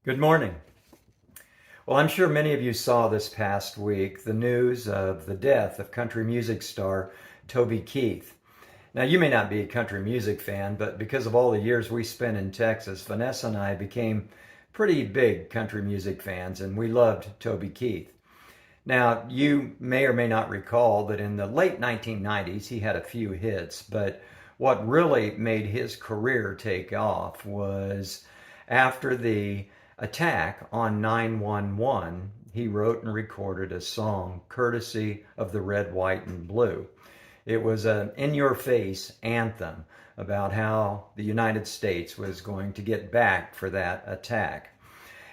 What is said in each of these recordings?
Good morning. Well, I'm sure many of you saw this past week the news of the death of country music star Toby Keith. Now, you may not be a country music fan, but because of all the years we spent in Texas, Vanessa and I became pretty big country music fans, and we loved Toby Keith. Now, you may or may not recall that in the late 1990s, he had a few hits, but what really made his career take off was after the attack on 911, he wrote and recorded a song courtesy of the Red, White, and Blue. It was an in-your-face anthem about how the United States was going to get back for that attack.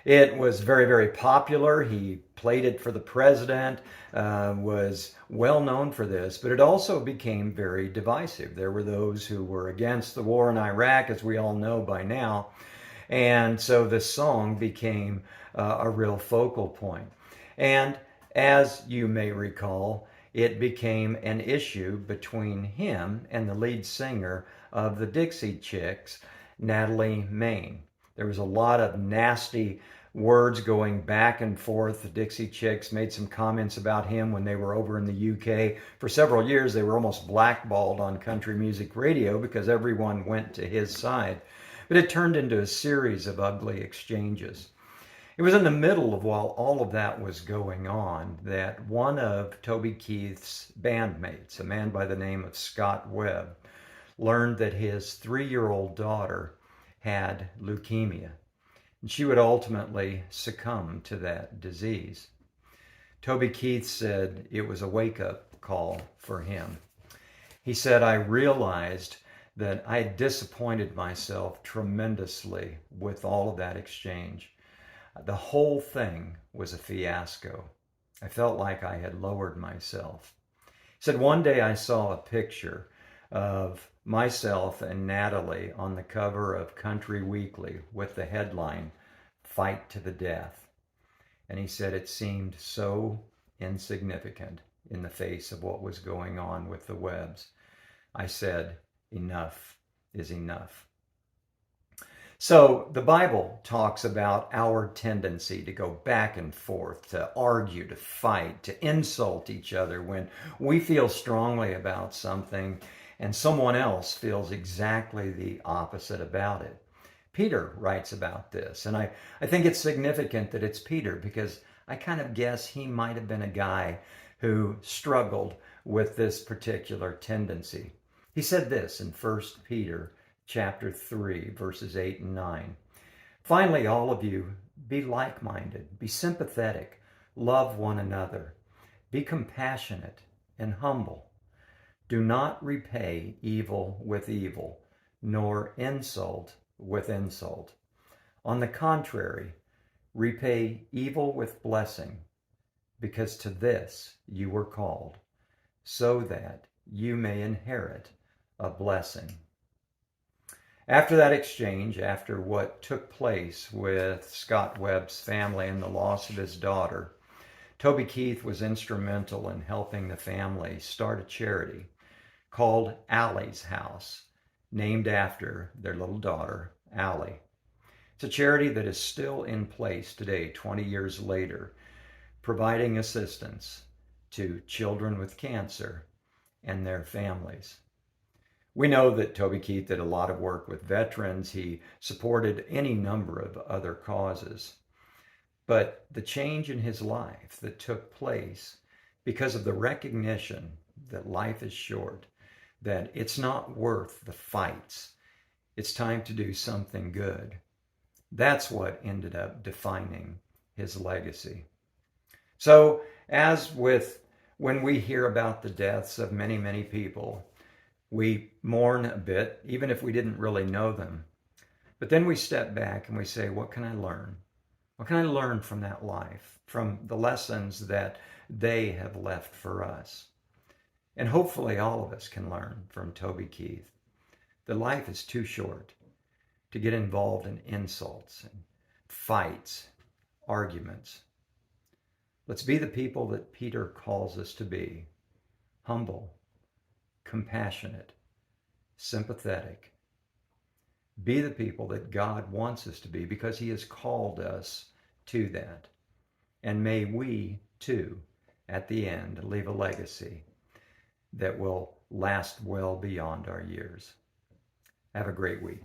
It was very, very popular. He played it for the president, was well known for this, but it also became very divisive. There were those who were against the war in Iraq, as we all know by now, and so this song became a real focal point. And as you may recall, it became an issue between him and the lead singer of the Dixie Chicks, Natalie Maine. There was a lot of nasty words going back and forth. The Dixie Chicks made some comments about him when they were over in the UK. For several years, they were almost blackballed on country music radio because everyone went to his side. But it turned into a series of ugly exchanges. It was in the middle of while all of that was going on that one of Toby Keith's bandmates, a man by the name of Scott Webb, learned that his 3-year-old daughter had leukemia, and she would ultimately succumb to that disease. Toby Keith said it was a wake-up call for him. He said, "I realized that I disappointed myself tremendously with all of that exchange. The whole thing was a fiasco. I felt like I had lowered myself." He said, "One day I saw a picture of myself and Natalie on the cover of Country Weekly with the headline, 'Fight to the Death.' And he said it seemed so insignificant in the face of what was going on with the Webbs. I said, enough is enough." So the Bible talks about our tendency to go back and forth, to argue, to fight, to insult each other when we feel strongly about something and someone else feels exactly the opposite about it. Peter writes about this, and I think it's significant that it's Peter because I kind of guess he might have been a guy who struggled with this particular tendency. He said this in 1 Peter chapter 3, verses 8 and 9. "Finally, all of you, be like-minded, be sympathetic, love one another, be compassionate and humble. Do not repay evil with evil, nor insult with insult. On the contrary, repay evil with blessing, because to this you were called, so that you may inherit a blessing." After that exchange, after what took place with Scott Webb's family and the loss of his daughter, Toby Keith was instrumental in helping the family start a charity called Allie's House, named after their little daughter, Allie. It's a charity that is still in place today, 20 years later, providing assistance to children with cancer and their families. We know that Toby Keith did a lot of work with veterans. He supported any number of other causes. But the change in his life that took place because of the recognition that life is short, that it's not worth the fights, it's time to do something good. That's what ended up defining his legacy. So, as with when we hear about the deaths of many, many people, we mourn a bit, even if we didn't really know them. But then we step back and we say, what can I learn? What can I learn from that life, from the lessons that they have left for us? And hopefully all of us can learn from Toby Keith that life is too short to get involved in insults and fights, arguments. Let's be the people that Peter calls us to be: humble, compassionate, sympathetic, be the people that God wants us to be, because he has called us to that. And may we too, at the end, leave a legacy that will last well beyond our years. Have a great week.